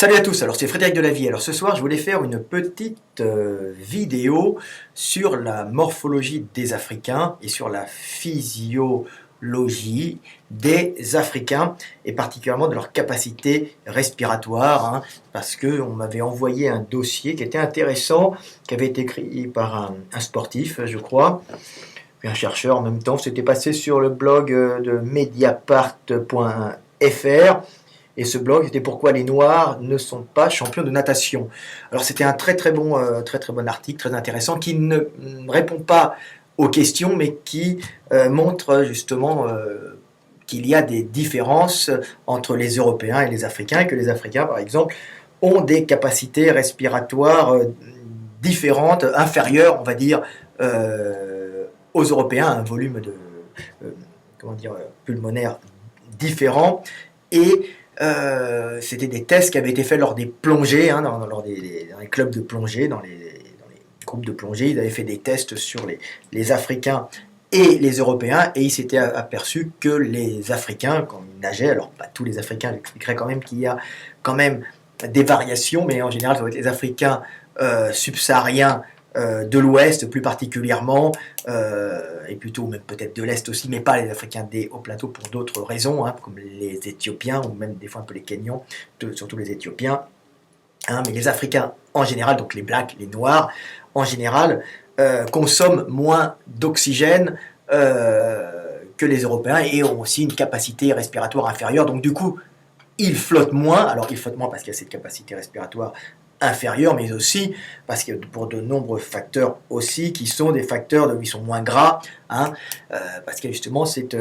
Salut à tous, alors c'est Frédéric Delavie. Alors ce soir je voulais faire une petite vidéo sur la morphologie des Africains et sur la physiologie des Africains et particulièrement de leur capacité respiratoire, parce qu'on m'avait envoyé un dossier qui était intéressant, qui avait été écrit par un sportif je crois, puis un chercheur en même temps. C'était passé sur le blog de mediapart.fr. Et ce blog, c'était pourquoi les Noirs ne sont pas champions de natation. Alors c'était un très bon article, très intéressant, qui ne répond pas aux questions, mais qui montre justement qu'il y a des différences entre les Européens et les Africains, et que les Africains, par exemple, ont des capacités respiratoires différentes, inférieures, on va dire, aux Européens, un volume de pulmonaire différent. Et c'était des tests qui avaient été faits lors des plongées, dans les clubs de plongée, dans les groupes de plongée. Ils avaient fait des tests sur les Africains et les Européens, et ils s'étaient aperçus que les Africains, quand ils nageaient, alors pas tous les Africains, j'expliquerai quand même qu'il y a quand même des variations, mais en général ça va être les Africains subsahariens de l'Ouest plus particulièrement, et plutôt même peut-être de l'Est aussi, mais pas les Africains des hauts plateaux pour d'autres raisons, comme les Éthiopiens ou même des fois un peu les Kenyans, surtout les Éthiopiens, mais les Africains en général, donc les Blacks, les Noirs en général, consomment moins d'oxygène que les Européens et ont aussi une capacité respiratoire inférieure, donc du coup ils flottent moins. Alors ils flottent moins parce qu'il y a cette capacité respiratoire inférieure, mais aussi parce que pour de nombreux facteurs aussi, qui sont des facteurs où ils sont moins gras, parce qu'il y a justement cette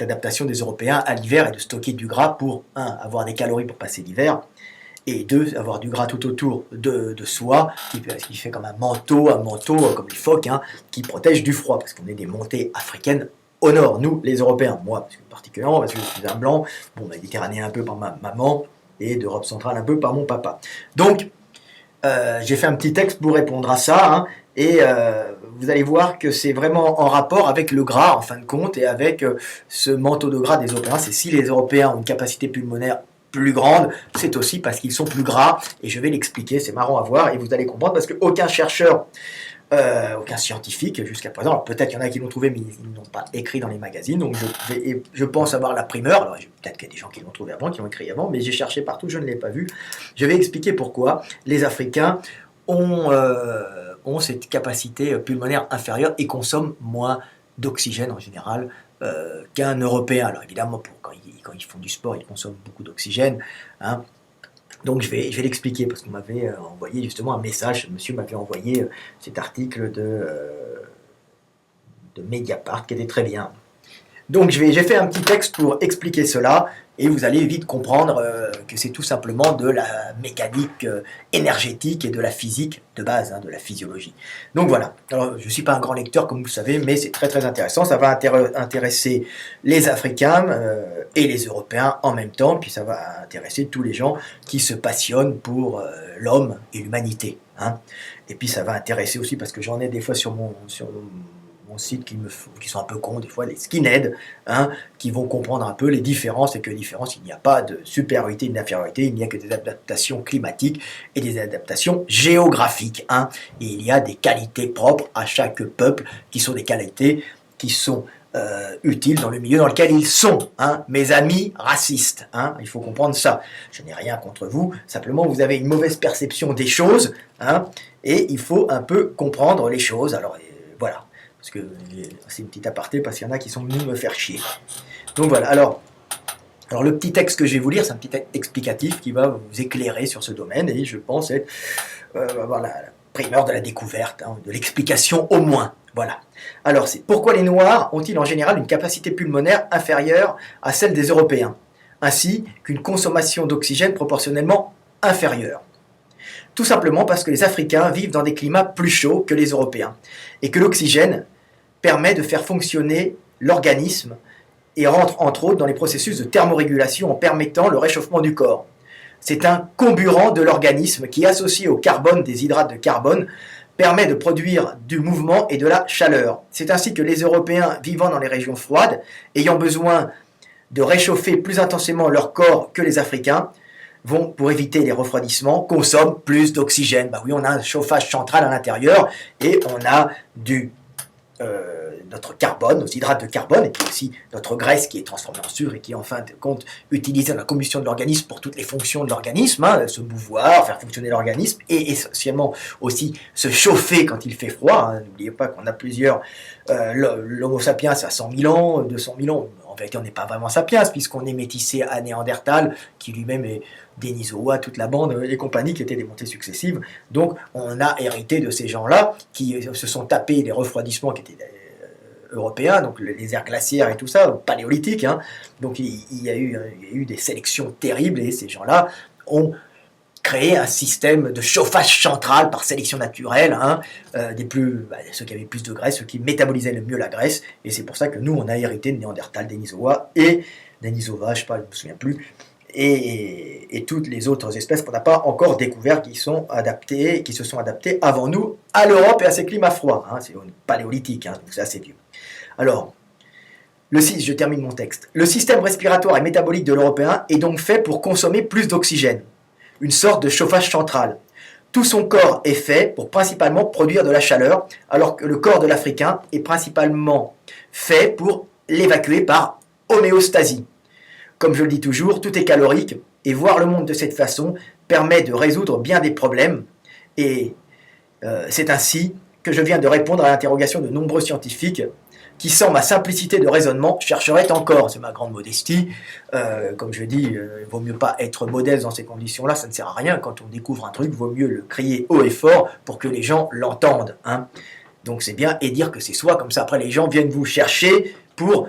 adaptation des Européens à l'hiver et de stocker du gras pour, avoir des calories pour passer l'hiver, et deux, avoir du gras tout autour de soi, qui fait comme un manteau comme les phoques, qui protège du froid, parce qu'on est des montées africaines au nord, nous les Européens, moi particulièrement, parce que je suis un blanc, méditerranéen un peu par ma maman, et d'Europe centrale un peu par mon papa. Donc, j'ai fait un petit texte pour répondre à ça, et vous allez voir que c'est vraiment en rapport avec le gras, en fin de compte, et avec ce manteau de gras des Européens. C'est si les Européens ont une capacité pulmonaire plus grande, c'est aussi parce qu'ils sont plus gras, et je vais l'expliquer, c'est marrant à voir, et vous allez comprendre, parce qu'aucun chercheur, aucun scientifique jusqu'à présent, alors peut-être qu'il y en a qui l'ont trouvé mais ils n'ont pas écrit dans les magazines, donc je pense avoir la primeur. Alors peut-être qu'il y a des gens qui l'ont trouvé avant, qui l'ont écrit avant, mais j'ai cherché partout, je ne l'ai pas vu. Je vais expliquer pourquoi les Africains ont cette capacité pulmonaire inférieure et consomment moins d'oxygène en général qu'un Européen. Alors évidemment, quand ils font du sport, ils consomment beaucoup d'oxygène, Donc je vais l'expliquer, parce qu'on m'avait envoyé justement un message, monsieur m'avait envoyé cet article de Mediapart qui était très bien. Donc j'ai fait un petit texte pour expliquer cela, et vous allez vite comprendre que c'est tout simplement de la mécanique énergétique et de la physique de base, de la physiologie. Donc voilà, alors je ne suis pas un grand lecteur comme vous le savez, mais c'est très intéressant, ça va intéresser les Africains et les Européens en même temps, puis ça va intéresser tous les gens qui se passionnent pour l'homme et l'humanité. Et puis ça va intéresser aussi, parce que j'en ai des fois sur mon site qui sont un peu cons, des fois les skinheads, qui vont comprendre un peu les différences, et que les différences, il n'y a pas de supériorité ni d'infériorité, il n'y a que des adaptations climatiques et des adaptations géographiques, et il y a des qualités propres à chaque peuple, qui sont des qualités qui sont utiles dans le milieu dans lequel ils sont, mes amis racistes, il faut comprendre ça. Je n'ai rien contre vous, simplement vous avez une mauvaise perception des choses, et il faut un peu comprendre les choses. Alors voilà, parce que c'est une petite aparté, parce qu'il y en a qui sont venus me faire chier. Donc voilà, alors le petit texte que je vais vous lire, c'est un petit texte explicatif qui va vous éclairer sur ce domaine, et je pense avoir la primeur de la découverte, de l'explication au moins. Voilà. Alors c'est pourquoi les Noirs ont-ils en général une capacité pulmonaire inférieure à celle des Européens, ainsi qu'une consommation d'oxygène proportionnellement inférieure. Tout simplement parce que les Africains vivent dans des climats plus chauds que les Européens, et que l'oxygène permet de faire fonctionner l'organisme et rentre entre autres dans les processus de thermorégulation en permettant le réchauffement du corps. C'est un comburant de l'organisme qui, associé au carbone des hydrates de carbone, permet de produire du mouvement et de la chaleur. C'est ainsi que les Européens vivant dans les régions froides, ayant besoin de réchauffer plus intensément leur corps que les Africains, vont, pour éviter les refroidissements, consomment plus d'oxygène. Bah oui, on a un chauffage central à l'intérieur et on a notre carbone, nos hydrates de carbone, et puis aussi notre graisse qui est transformée en sucre et qui est en fin de compte utilisée dans la combustion de l'organisme pour toutes les fonctions de l'organisme, hein, se mouvoir, faire fonctionner l'organisme, et essentiellement aussi se chauffer quand il fait froid. Hein. N'oubliez pas qu'on a plusieurs... L'Homo sapiens à 100 000 ans, 200 000 ans, en vérité on n'est pas vraiment sapiens, puisqu'on est métissé à Néandertal, qui lui-même est Denisova, toute la bande et compagnie qui étaient des montées successives. Donc on a hérité de ces gens-là qui se sont tapés les refroidissements qui étaient européens, donc les aires glaciaires et tout ça, paléolithique. Hein. Donc il y a eu des sélections terribles et ces gens-là ont créé un système de chauffage central par sélection naturelle, hein, ceux qui avaient plus de graisse, ceux qui métabolisaient le mieux la graisse, et c'est pour ça que nous on a hérité de Néandertal, Denisova, je ne me souviens plus, et toutes les autres espèces qu'on n'a pas encore découvertes qui se sont adaptées avant nous à l'Europe et à ces climats froids. Hein, c'est paléolithique, hein, donc c'est assez vieux. Alors, je termine mon texte. Le système respiratoire et métabolique de l'Européen est donc fait pour consommer plus d'oxygène, une sorte de chauffage central. Tout son corps est fait pour principalement produire de la chaleur, alors que le corps de l'Africain est principalement fait pour l'évacuer par homéostasie. Comme je le dis toujours, tout est calorique, et voir le monde de cette façon permet de résoudre bien des problèmes, et c'est ainsi que je viens de répondre à l'interrogation de nombreux scientifiques qui, sans ma simplicité de raisonnement, chercheraient encore. C'est ma grande modestie. Comme je dis, il vaut mieux pas être modeste dans ces conditions-là, ça ne sert à rien. Quand on découvre un truc, il vaut mieux le crier haut et fort pour que les gens l'entendent. Hein. Donc c'est bien, et dire que c'est soi, comme ça après les gens viennent vous chercher pour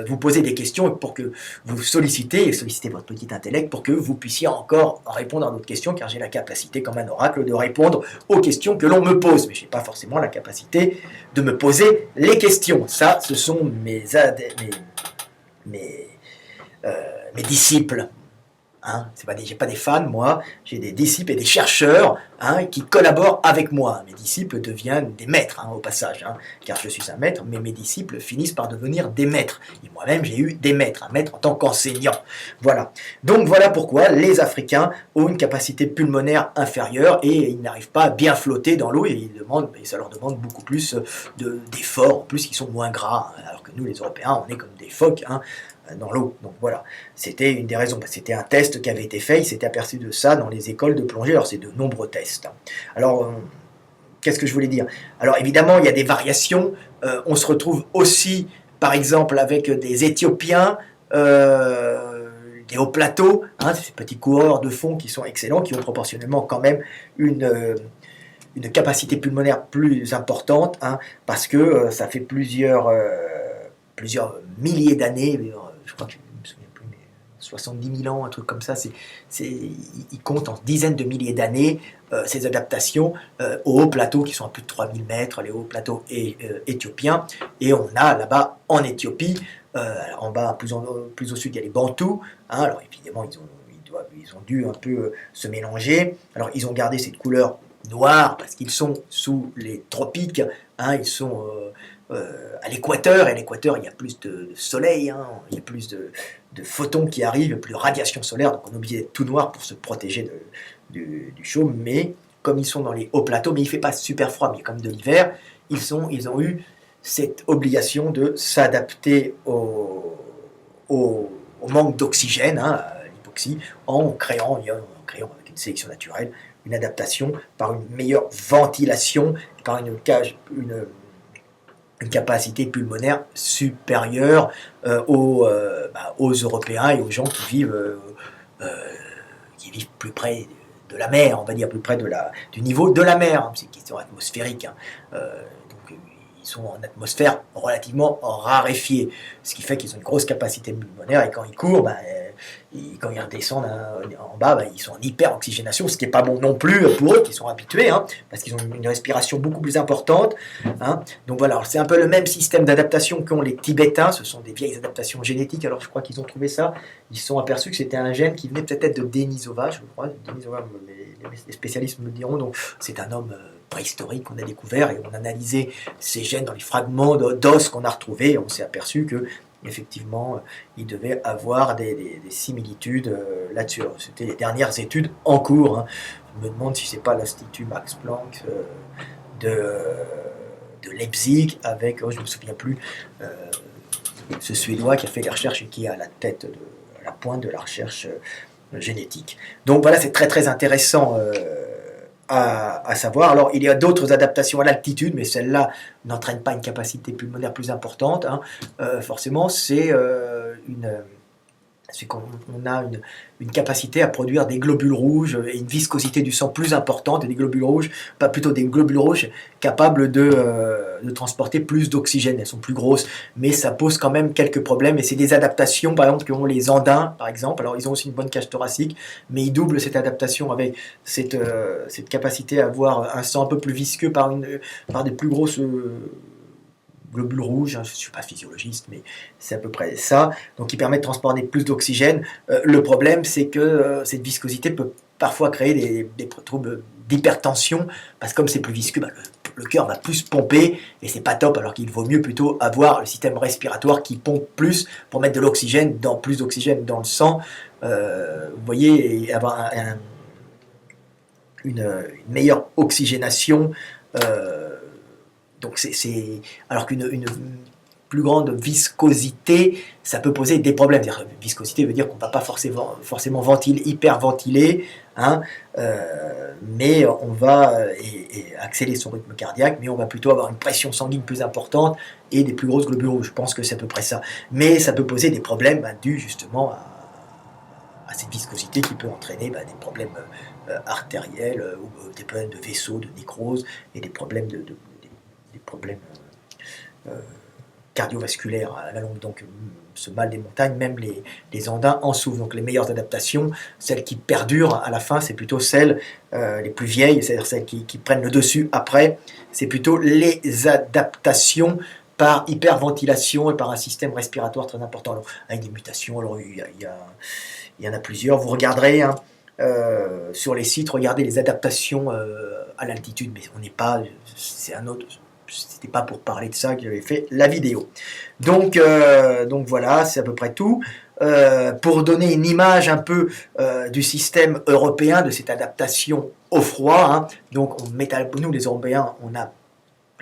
vous poser des questions et pour que vous sollicitez votre petit intellect pour que vous puissiez encore répondre à d'autres questions, car j'ai la capacité, comme un oracle, de répondre aux questions que l'on me pose. Mais je n'ai pas forcément la capacité de me poser les questions. Ça, ce sont mes disciples. Hein, j'ai pas des fans, moi, j'ai des disciples et des chercheurs, hein, qui collaborent avec moi. Mes disciples deviennent des maîtres, hein, au passage, hein, car je suis un maître, mais mes disciples finissent par devenir des maîtres. Et moi-même, j'ai eu des maîtres, un maître en tant qu'enseignant. Voilà. Donc voilà pourquoi les Africains ont une capacité pulmonaire inférieure et ils n'arrivent pas à bien flotter dans l'eau et ça leur demande beaucoup plus d'efforts, en plus qu'ils sont moins gras, hein, alors que nous, les Européens, on est comme des phoques, hein, dans l'eau. Donc voilà, c'était une des raisons. C'était un test qui avait été fait, il s'était aperçu de ça dans les écoles de plongée. Alors c'est de nombreux tests. Alors, qu'est-ce que je voulais dire? Alors évidemment, il y a des variations. On se retrouve aussi, par exemple, avec des Éthiopiens, des hauts plateaux, hein, ces petits coureurs de fond qui sont excellents, qui ont proportionnellement quand même une capacité pulmonaire plus importante, hein, parce que ça fait plusieurs milliers d'années, je crois que je ne me souviens plus, mais 70 000 ans, un truc comme ça, ils comptent en dizaines de milliers d'années ces adaptations aux hauts plateaux qui sont à plus de 3000 mètres, les hauts plateaux éthiopiens, et on a là-bas en Éthiopie, en bas, plus au sud, il y a les Bantous, hein, alors évidemment ils ont dû un peu se mélanger, alors ils ont gardé cette couleur noire parce qu'ils sont sous les tropiques, hein, ils sont à l'équateur, et à l'équateur il y a plus de soleil, hein, il y a plus de photons qui arrivent, plus de radiation solaire, donc on est obligé d'être tout noir pour se protéger du chaud, mais comme ils sont dans les hauts plateaux, mais il ne fait pas super froid, mais il y a quand même de l'hiver, ils ont eu cette obligation de s'adapter au manque d'oxygène, hein, à l'hypoxie, en créant avec une sélection naturelle une adaptation par une meilleure ventilation, par une capacité pulmonaire supérieure aux Européens et aux gens qui vivent plus près de la mer, on va dire plus près du niveau de la mer, hein, c'est une question atmosphérique. Hein. Donc ils sont en atmosphère relativement raréfiée, ce qui fait qu'ils ont une grosse capacité pulmonaire et quand ils courent, quand ils redescendent en bas, ils sont en hyper-oxygénation, ce qui n'est pas bon non plus pour eux, qui sont habitués, hein, parce qu'ils ont une respiration beaucoup plus importante. Hein. Donc voilà, c'est un peu le même système d'adaptation qu'ont les Tibétains, ce sont des vieilles adaptations génétiques, alors je crois qu'ils ont trouvé ça, ils se sont aperçus que c'était un gène qui venait peut-être de Denisova, je crois, Denisova, les spécialistes me le diront, donc c'est un homme préhistorique qu'on a découvert et on a analysé ces gènes dans les fragments d'os qu'on a retrouvés et on s'est aperçu que effectivement, il devait avoir des similitudes là-dessus. Alors, c'était les dernières études en cours, hein. Je me demande si c'est pas l'Institut Max Planck de Leipzig avec, oh, je me souviens plus, euh, ce Suédois qui a fait les recherches et qui est à la tête, à la pointe de la recherche génétique. Donc voilà, c'est très très intéressant à savoir. Alors il y a d'autres adaptations à l'altitude, mais celle-là n'entraîne pas une capacité pulmonaire plus importante, hein. Forcément, c'est qu'on a une capacité à produire des globules rouges et une viscosité du sang plus importante, et des globules rouges, pas plutôt des globules rouges capables de transporter plus d'oxygène. Elles sont plus grosses, mais ça pose quand même quelques problèmes, et c'est des adaptations, par exemple, qu'ont les Andins, par exemple. Alors ils ont aussi une bonne cage thoracique, mais ils doublent cette adaptation avec cette capacité à avoir un sang un peu plus visqueux par des plus grosses globules rouges, hein. Je ne suis pas physiologiste, mais c'est à peu près ça. Donc, il permet de transporter plus d'oxygène. Le problème, c'est que cette viscosité peut parfois créer des troubles d'hypertension, parce que comme c'est plus visqueux, bah, le cœur va plus pomper, et c'est pas top, alors qu'il vaut mieux plutôt avoir le système respiratoire qui pompe plus pour mettre de l'oxygène, plus d'oxygène dans le sang. Vous voyez, et avoir une meilleure oxygénation. Donc alors qu'une plus grande viscosité, ça peut poser des problèmes. Viscosité veut dire qu'on ne va pas forcément hyperventiler, hein, mais on va accélérer son rythme cardiaque, mais on va plutôt avoir une pression sanguine plus importante et des plus grosses globules rouges. Je pense que c'est à peu près ça. Mais ça peut poser des problèmes dus justement à cette viscosité qui peut entraîner des problèmes artériels, ou des problèmes de vaisseaux, de nécrose, et des problèmes des problèmes cardiovasculaires à la longue. Donc ce mal des montagnes, même les Andins en souffrent. Donc les meilleures adaptations, celles qui perdurent à la fin, c'est plutôt celles les plus vieilles, c'est-à-dire celles qui prennent le dessus après. C'est plutôt les adaptations par hyperventilation et par un système respiratoire très important. Alors, avec des mutations, alors il y en a plusieurs. Vous regarderez, hein, sur les sites, regardez les adaptations à l'altitude, mais on n'est pas, c'est un autre, c'était pas pour parler de ça que j'avais fait la vidéo. Donc voilà, c'est à peu près tout. Pour donner une image un peu du système européen, de cette adaptation au froid, hein, donc nous les Européens, on a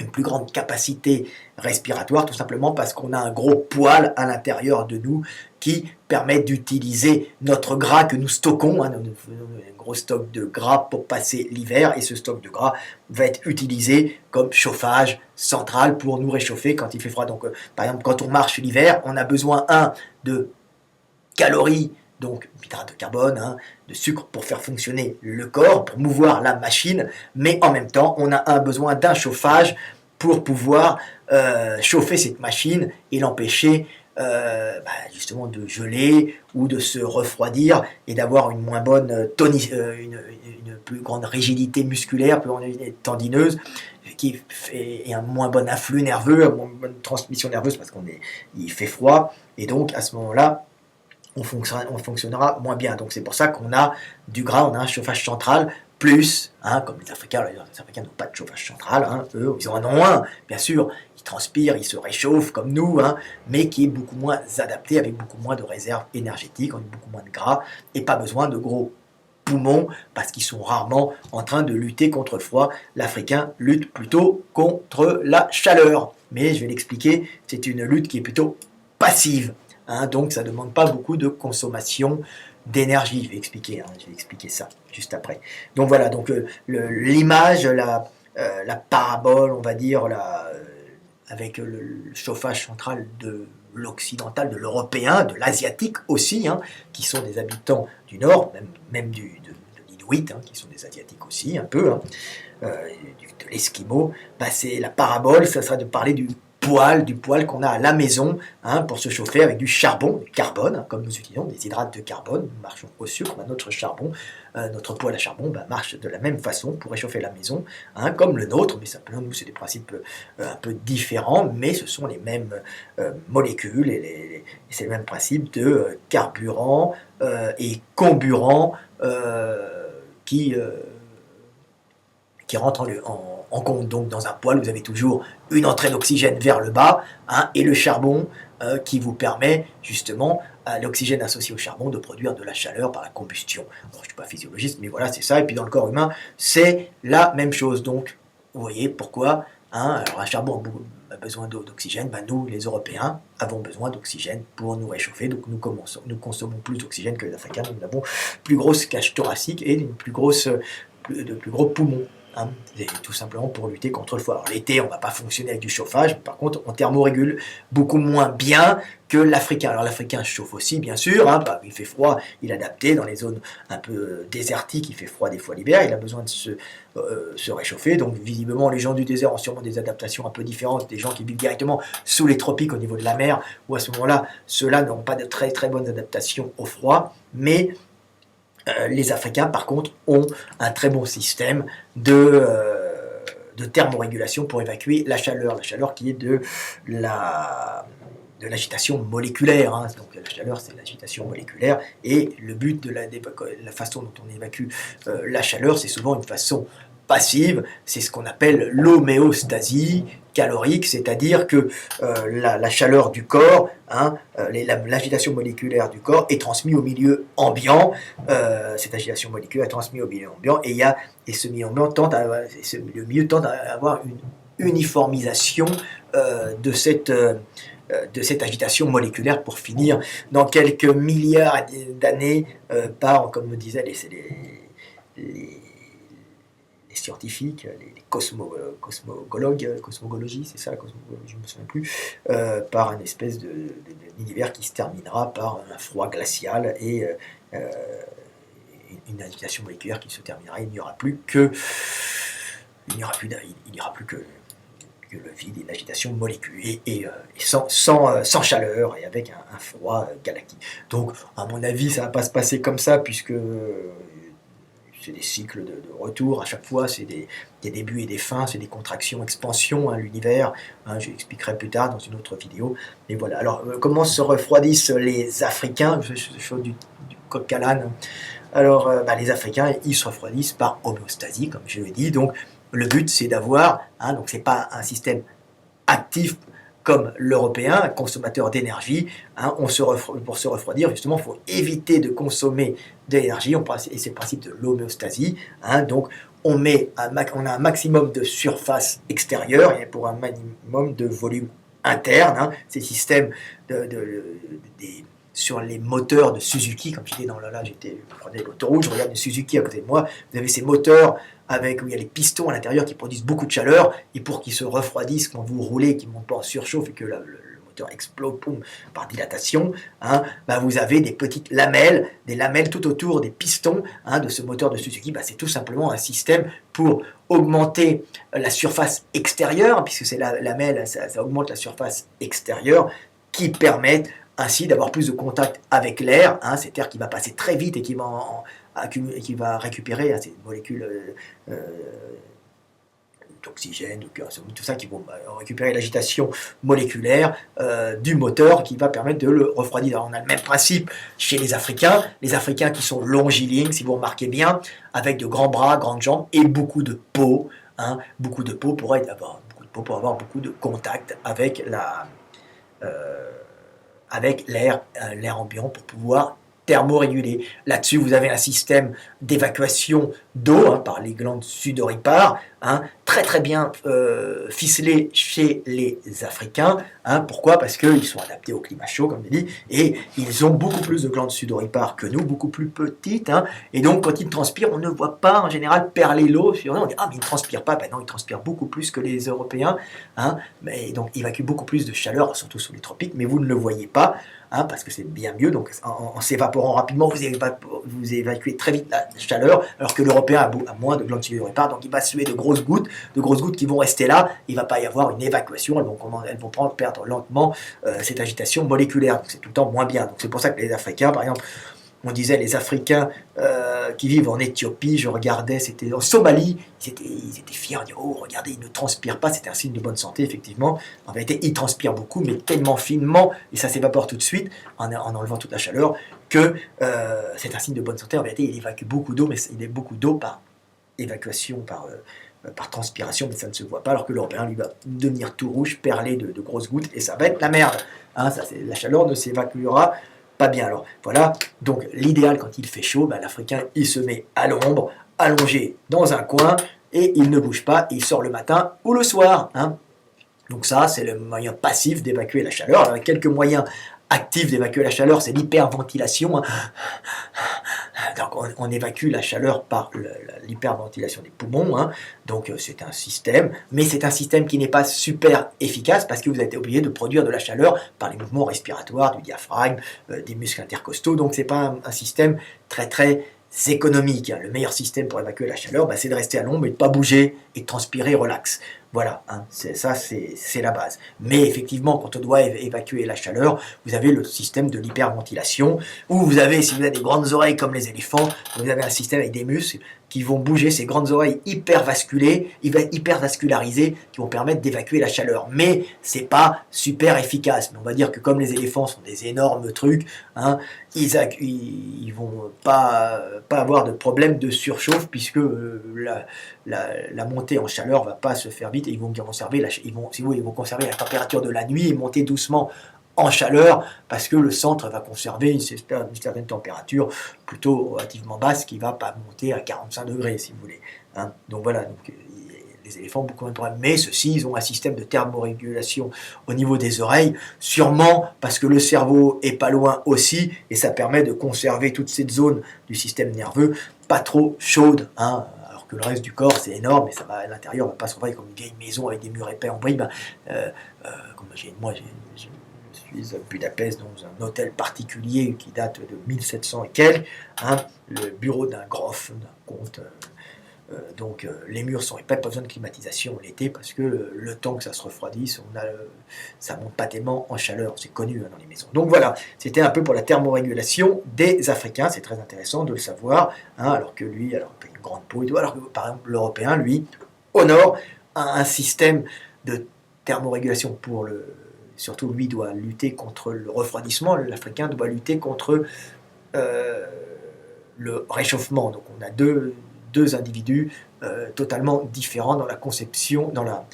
une plus grande capacité respiratoire, tout simplement parce qu'on a un gros poil à l'intérieur de nous qui permet d'utiliser notre gras que nous stockons, hein, un gros stock de gras pour passer l'hiver, et ce stock de gras va être utilisé comme chauffage central pour nous réchauffer quand il fait froid. Donc, par exemple, quand on marche l'hiver, on a besoin, de calories, donc d'hydrate de carbone, hein, de sucre pour faire fonctionner le corps, pour mouvoir la machine, mais en même temps, on a besoin d'un chauffage pour pouvoir chauffer cette machine et l'empêcher justement de geler ou de se refroidir, et d'avoir une moins bonne une plus grande rigidité musculaire, plus grande rigidité tendineuse, et un moins bon afflux nerveux, une moins bonne transmission nerveuse, parce il fait froid, et donc à ce moment-là, on fonctionnera moins bien. Donc c'est pour ça qu'on a du gras, on a un chauffage central, plus, hein, comme les Africains n'ont pas de chauffage central, hein, eux, ils en ont un, bien sûr, ils transpirent, ils se réchauffent comme nous, hein, mais qui est beaucoup moins adapté, avec beaucoup moins de réserves énergétiques, on a beaucoup moins de gras, et pas besoin de gros poumons, parce qu'ils sont rarement en train de lutter contre le froid. L'Africain lutte plutôt contre la chaleur. Mais je vais l'expliquer, c'est une lutte qui est plutôt passive. Hein, donc ça ne demande pas beaucoup de consommation d'énergie. Je vais expliquer ça juste après. Donc voilà, donc l'image, la parabole, on va dire, avec le chauffage central de l'occidental, de l'européen, de l'asiatique aussi, hein, qui sont des habitants du nord, même de l'Inuit, hein, qui sont des asiatiques aussi, un peu, hein, de l'esquimau. C'est la parabole, ça sera de parler du poêle qu'on a à la maison, hein, pour se chauffer avec du charbon, du carbone, hein, comme nous utilisons des hydrates de carbone, nous marchons au sucre, notre charbon, notre poêle à charbon marche de la même façon pour réchauffer la maison, hein, comme le nôtre, mais simplement nous c'est des principes un peu différents, mais ce sont les mêmes molécules, et c'est le même principe de carburant et comburant qui rentrent en compte. Donc dans un poêle, vous avez toujours une entrée d'oxygène vers le bas, hein, et le charbon qui vous permet justement à l'oxygène associé au charbon de produire de la chaleur par la combustion. Alors, je ne suis pas physiologiste, mais voilà, c'est ça. Et puis dans le corps humain, c'est la même chose. Donc, vous voyez pourquoi, alors un charbon a besoin d'oxygène, nous, les Européens, avons besoin d'oxygène pour nous réchauffer. Donc nous consommons plus d'oxygène que les Africains. Nous avons plus grosse cage thoracique et de plus gros poumons. C'est tout simplement pour lutter contre le froid. Alors l'été, on ne va pas fonctionner avec du chauffage, mais par contre, on thermorégule beaucoup moins bien que l'Africain. Alors l'Africain chauffe aussi, bien sûr, il fait froid, il est adapté dans les zones un peu désertiques, il fait froid des fois l'hiver, il a besoin de se réchauffer. Donc visiblement, les gens du désert ont sûrement des adaptations un peu différentes des gens qui vivent directement sous les tropiques au niveau de la mer, où à ce moment-là, ceux-là n'ont pas de très très bonnes adaptations au froid, mais les Africains, par contre, ont un très bon système de thermorégulation pour évacuer la chaleur qui est de l'agitation moléculaire. Donc la chaleur, c'est l'agitation moléculaire. Et le but de la façon dont on évacue la chaleur, c'est souvent une façon passive. C'est ce qu'on appelle l'homéostasie calorique, c'est-à-dire que la chaleur du corps, l'agitation moléculaire du corps est transmise au milieu ambiant. Cette agitation moléculaire est transmise au milieu ambiant et ce milieu ambiant tend à avoir une uniformisation de cette agitation moléculaire pour finir dans quelques milliards d'années par, comme me disaient les scientifiques, les cosmogologie, c'est ça, je ne me souviens plus, par une espèce d'univers qui se terminera par un froid glacial et une agitation moléculaire qui se terminera. Il n'y aura plus que le vide et l'agitation moléculaire et sans chaleur et avec un froid galactique. Donc, à mon avis, ça ne va pas se passer comme ça puisque c'est des cycles de retour à chaque fois, c'est des débuts et des fins, c'est des contractions, expansions, l'univers. Je l'expliquerai plus tard dans une autre vidéo. Mais voilà. Alors, comment se refroidissent les Africains? Je suis du coq à l'âne. Alors, les Africains, ils se refroidissent par homéostasie, comme je l'ai dit. Donc, le but, c'est d'avoir, donc c'est pas un système actif comme l'Européen, un consommateur d'énergie. Pour se refroidir, justement, il faut éviter de consommer de l'énergie. Et c'est le principe de l'homéostasie. Donc, on a un maximum de surface extérieure et pour un minimum de volume interne. Ces systèmes sur les moteurs de Suzuki, comme j'étais je prenais l'autoroute, je regarde une Suzuki à côté de moi, vous avez ces moteurs où il y a les pistons à l'intérieur qui produisent beaucoup de chaleur, et pour qu'ils se refroidissent quand vous roulez, qu'ils ne montent pas en surchauffe et que le moteur explose par dilatation, vous avez des petites lamelles, tout autour des pistons de ce moteur de Suzuki. C'est tout simplement un système pour augmenter la surface extérieure, puisque c'est la lamelle, ça augmente la surface extérieure, qui permettent ainsi d'avoir plus de contact avec l'air, cet air qui va passer très vite et qui va récupérer ces molécules d'oxygène, tout ça qui vont récupérer l'agitation moléculaire du moteur qui va permettre de le refroidir. Alors, on a le même principe chez les Africains qui sont longilignes, si vous remarquez bien, avec de grands bras, grandes jambes et beaucoup de peau, beaucoup de peau pour avoir beaucoup de contact avec l'air ambiant pour pouvoir thermoréguler. Là-dessus, vous avez un système d'évacuation d'eau par les glandes sudoripares, très très bien ficelé chez les Africains. Pourquoi? Parce qu'ils sont adaptés au climat chaud, comme je l'ai dit, et ils ont beaucoup plus de glandes sudoripares que nous, beaucoup plus petites, et donc quand ils transpirent, on ne voit pas en général perler l'eau sur eux. On dit mais ils ne transpirent pas. Non, ils transpirent beaucoup plus que les Européens, mais donc ils évacuent beaucoup plus de chaleur, surtout sous les tropiques, mais vous ne le voyez pas. Parce que c'est bien mieux, donc en s'évaporant rapidement, vous évacuez très vite la chaleur, alors que l'Européen a moins de glandes sudoripares, donc il va suer de grosses gouttes qui vont rester là, il ne va pas y avoir une évacuation, elles vont perdre lentement cette agitation moléculaire, donc c'est tout le temps moins bien. Donc c'est pour ça que les Africains, par exemple, on disait les Africains qui vivent en Éthiopie, je regardais, c'était en Somalie, ils étaient fiers, ils disaient oh regardez, ils ne transpirent pas, c'était un signe de bonne santé effectivement. En vérité, ils transpirent beaucoup, mais tellement finement, et ça s'évapore tout de suite en enlevant toute la chaleur, que c'est un signe de bonne santé. En vérité, il évacue beaucoup d'eau, mais il est beaucoup d'eau par évacuation, par par transpiration, mais ça ne se voit pas, alors que l'Européen, lui, va devenir tout rouge, perlé de grosses gouttes, et ça va être la merde. Hein, la chaleur ne s'évacuera pas bien. Alors voilà, donc l'idéal quand il fait chaud, l'Africain, il se met à l'ombre, allongé dans un coin, et il ne bouge pas, il sort le matin ou le soir. Hein. Donc ça, c'est le moyen passif d'évacuer la chaleur. Alors, il y a quelques moyens actifs d'évacuer la chaleur, c'est l'hyperventilation. Hein. Donc on évacue la chaleur par l'hyperventilation des poumons. Hein. Donc c'est un système, mais c'est un système qui n'est pas super efficace parce que vous êtes obligé de produire de la chaleur par les mouvements respiratoires, du diaphragme, des muscles intercostaux. Donc c'est pas un système très très économique. Hein. Le meilleur système pour évacuer la chaleur, c'est de rester à l'ombre et de ne pas bouger et de transpirer relax. Voilà, hein, c'est la base. Mais effectivement, quand on doit évacuer la chaleur, vous avez le système de l'hyperventilation, où vous avez, si vous avez des grandes oreilles comme les éléphants, vous avez un système avec des muscles qui vont bouger, ces grandes oreilles hypervascularisées, qui vont permettre d'évacuer la chaleur. Mais c'est pas super efficace. Mais on va dire que comme les éléphants sont des énormes trucs, hein, ils vont pas avoir de problème de surchauffe, puisque la montée en chaleur va pas se faire vite, et ils vont conserver la température de la nuit et monter doucement en chaleur, parce que le centre va conserver une certaine température plutôt relativement basse, qui ne va pas monter à 45 degrés, si vous voulez. Hein. Donc voilà, les éléphants ont beaucoup de problèmes. Mais ceux-ci, ils ont un système de thermorégulation au niveau des oreilles, sûrement parce que le cerveau est pas loin aussi, et ça permet de conserver toute cette zone du système nerveux pas trop chaude, hein, que le reste du corps c'est énorme, et ça va à l'intérieur, on va pas se retrouver comme une vieille maison avec des murs épais en briques. Moi je suis à Budapest dans un hôtel particulier qui date de 1700 et quelques, hein, le bureau d'un grof, d'un comte. Donc les murs sont épais, pas besoin de climatisation l'été, parce que le temps que ça se refroidisse, ça monte pas tellement en chaleur, c'est connu dans les maisons. Donc voilà, c'était un peu pour la thermorégulation des Africains, c'est très intéressant de le savoir, hein, alors que lui, il a une grande peau et tout, alors que par exemple l'Européen, lui, au nord, a un système de thermorégulation surtout lui doit lutter contre le refroidissement, l'Africain doit lutter contre le réchauffement. Donc on a deux individus totalement différents dans la conception, dans la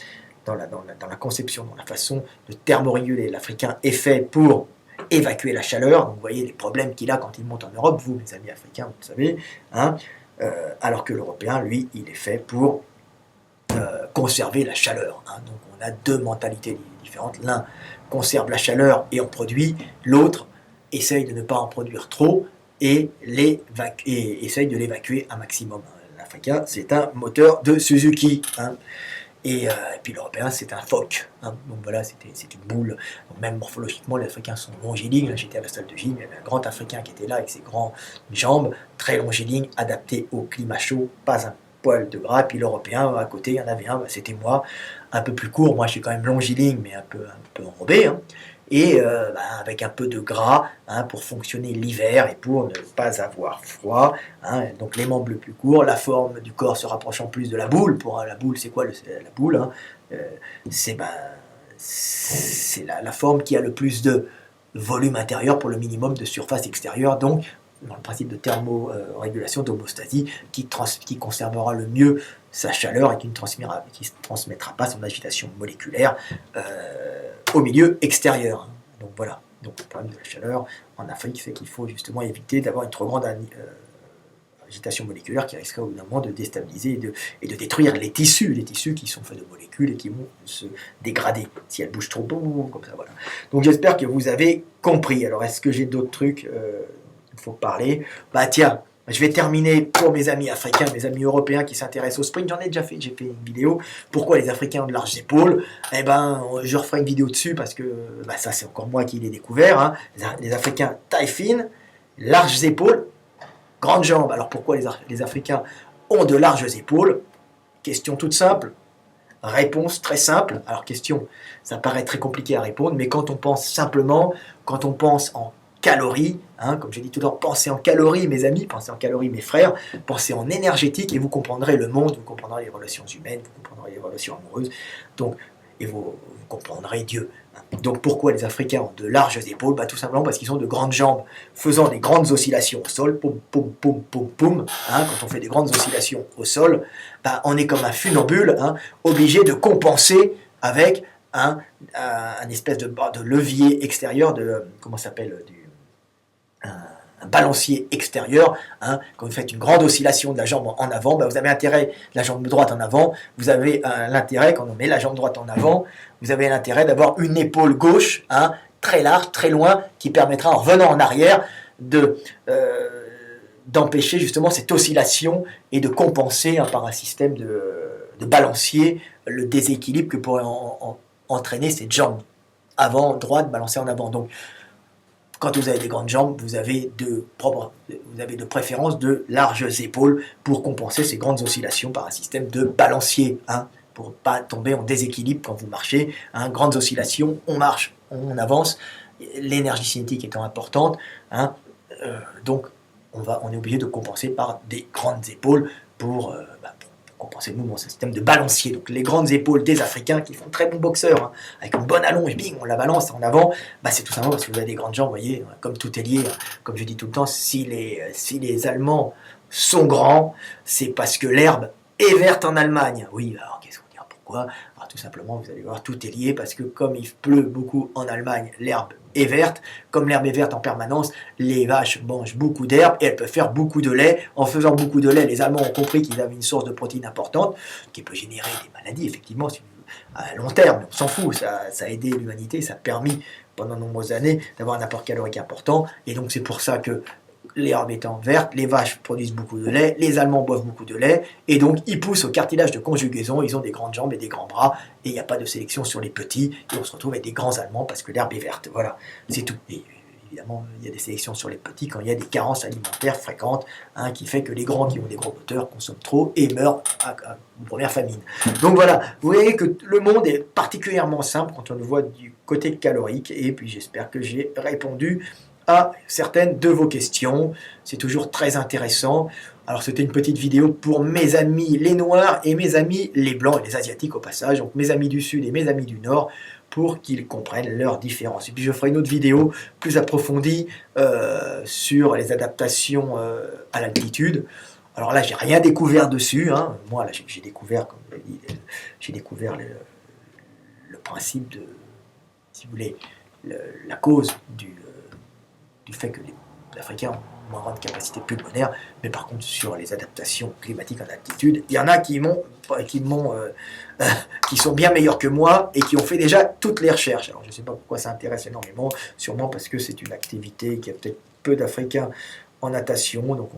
façon de thermoréguler. L'Africain est fait pour évacuer la chaleur. Donc vous voyez les problèmes qu'il a quand il monte en Europe, vous, mes amis africains, vous le savez. Hein, alors que l'Européen, lui, il est fait pour conserver la chaleur. Hein. Donc on a deux mentalités différentes. L'un conserve la chaleur et en produit, l'autre essaye de ne pas en produire trop et essaye de l'évacuer un maximum. L'Africain, c'est un moteur de Suzuki. Hein. Et puis l'Européen, c'est un phoque. Hein. Donc voilà, c'est une boule. Donc même morphologiquement, les Africains sont longilignes. J'étais à la salle de gym, il y avait un grand Africain qui était là avec ses grandes jambes, très longilignes, adapté au climat chaud, pas un poil de gras. Puis l'Européen, à côté, il y en avait un, c'était moi, un peu plus court. Moi, je suis quand même longiligne, mais un peu enrobé. Hein. Et avec un peu de gras, hein, pour fonctionner l'hiver et pour ne pas avoir froid. Hein. Donc les membres les plus courts, la forme du corps se rapprochant plus de la boule. Pour la boule, c'est quoi la boule, hein, c'est la forme qui a le plus de volume intérieur pour le minimum de surface extérieure. Donc dans le principe de thermorégulation, d'homostasie, qui conservera le mieux sa chaleur et qui ne transmettra pas son agitation moléculaire au milieu extérieur. Hein. Donc voilà, donc le problème de la chaleur en Afrique fait qu'il faut justement éviter d'avoir une trop grande agitation moléculaire qui risquerait au bout d'un moment de déstabiliser et de détruire les tissus qui sont faits de molécules et qui vont se dégrader si elles bougent trop comme ça. Voilà. Donc j'espère que vous avez compris. Alors est-ce que j'ai d'autres trucs il faut parler? Tiens, je vais terminer pour mes amis africains, mes amis européens qui s'intéressent au sprint. J'en ai déjà fait, j'ai fait une vidéo. Pourquoi les Africains ont de larges épaules? Je referai une vidéo dessus parce que ça, c'est encore moi qui l'ai découvert. Hein. Les Africains taille fine, larges épaules, grandes jambes. Alors pourquoi les Africains ont de larges épaules? Question toute simple. Réponse très simple. Alors question, ça paraît très compliqué à répondre, mais quand on pense simplement, quand on pense en calories, hein, comme j'ai dit tout à l'heure, pensez en calories mes amis, pensez en calories mes frères, pensez en énergétique et vous comprendrez le monde, vous comprendrez les relations humaines, vous comprendrez les relations amoureuses. Donc et vous comprendrez Dieu. Donc pourquoi les Africains ont de larges épaules? Tout simplement parce qu'ils ont de grandes jambes, faisant des grandes oscillations au sol, poum, poum, poum, poum, poum. Quand on fait des grandes oscillations au sol, on est comme un funambule, obligé de compenser avec un espèce de levier extérieur, comment ça s'appelle, un balancier extérieur. Quand vous faites une grande oscillation de la jambe en avant, vous avez intérêt, la jambe droite en avant, vous avez l'intérêt, quand on met la jambe droite en avant, vous avez l'intérêt d'avoir une épaule gauche, très large, très loin, qui permettra, en revenant en arrière, d'empêcher justement cette oscillation et de compenser par un système de balancier le déséquilibre que pourrait entraîner cette jambe avant, droite, balancée en avant. Donc, quand vous avez des grandes jambes, vous avez de préférence de larges épaules pour compenser ces grandes oscillations par un système de balancier, pour ne pas tomber en déséquilibre quand vous marchez. Grandes oscillations, on marche, on avance, l'énergie cinétique étant importante, donc on est obligé de compenser par des grandes épaules pour compenser le mouvement. C'est un système de balancier. Donc les grandes épaules des Africains qui font très bons boxeurs, avec une bonne allonge, bing, on la balance en avant, c'est tout simplement parce que vous avez des grandes jambes, vous voyez, comme tout est lié, comme je dis tout le temps, si les Allemands sont grands, c'est parce que l'herbe est verte en Allemagne. Oui, alors qu'est-ce qu'on dira pourquoi? Tout simplement, vous allez voir, tout est lié parce que comme il pleut beaucoup en Allemagne, l'herbe est verte. Comme l'herbe est verte en permanence, les vaches mangent beaucoup d'herbe et elles peuvent faire beaucoup de lait. En faisant beaucoup de lait, les Allemands ont compris qu'ils avaient une source de protéines importante qui peut générer des maladies, effectivement, à long terme. On s'en fout, ça a aidé l'humanité, ça a permis pendant de nombreuses années d'avoir un apport calorique important. Et donc c'est pour ça que l'herbe étant verte, les vaches produisent beaucoup de lait, les Allemands boivent beaucoup de lait, et donc ils poussent au cartilage de conjugaison, ils ont des grandes jambes et des grands bras, et il n'y a pas de sélection sur les petits, et on se retrouve avec des grands Allemands parce que l'herbe est verte. Voilà, c'est tout. Et évidemment, il y a des sélections sur les petits quand il y a des carences alimentaires fréquentes, qui fait que les grands qui ont des gros moteurs consomment trop et meurent à une première famine. Donc voilà, vous voyez que le monde est particulièrement simple quand on le voit du côté calorique, et puis j'espère que j'ai répondu à certaines de vos questions. C'est toujours très intéressant. Alors c'était une petite vidéo pour mes amis les Noirs et mes amis les Blancs et les Asiatiques au passage, donc mes amis du Sud et mes amis du Nord, pour qu'ils comprennent leurs différences. Et puis je ferai une autre vidéo plus approfondie sur les adaptations à l'altitude. Alors là, j'ai rien découvert dessus. Moi, là, j'ai découvert, comme je l'ai dit, j'ai découvert le principe de, si vous voulez, la cause du fait que les Africains ont moins grande capacité pulmonaire, mais par contre sur les adaptations climatiques en altitude, il y en a qui sont bien meilleurs que moi et qui ont fait déjà toutes les recherches. Alors je ne sais pas pourquoi ça intéresse énormément, sûrement parce que c'est une activité qui a peut-être peu d'Africains en natation, donc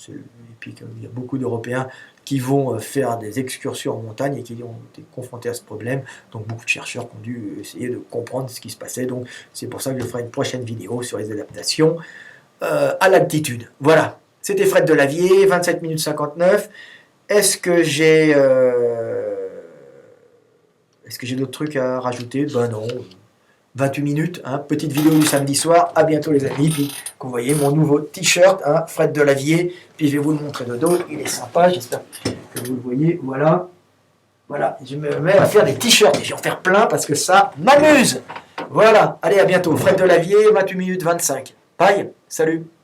et puis il y a beaucoup d'Européens qui vont faire des excursions en montagne et qui ont été confrontés à ce problème. Donc beaucoup de chercheurs ont dû essayer de comprendre ce qui se passait. Donc c'est pour ça que je ferai une prochaine vidéo sur les adaptations à l'altitude. Voilà, c'était Fred Delavier, 27 minutes 59. Est-ce que j'ai d'autres trucs à rajouter? Non. 28 minutes, petite vidéo du samedi soir. À bientôt les amis. Puis vous voyez mon nouveau t-shirt, Fred Delavier. Puis je vais vous le montrer de dos. Il est sympa. J'espère que vous le voyez. Voilà. Voilà. Je me mets à faire des t-shirts et je vais en faire plein parce que ça m'amuse. Voilà. Allez, à bientôt. Fred Delavier, 28 minutes 25. Bye. Salut.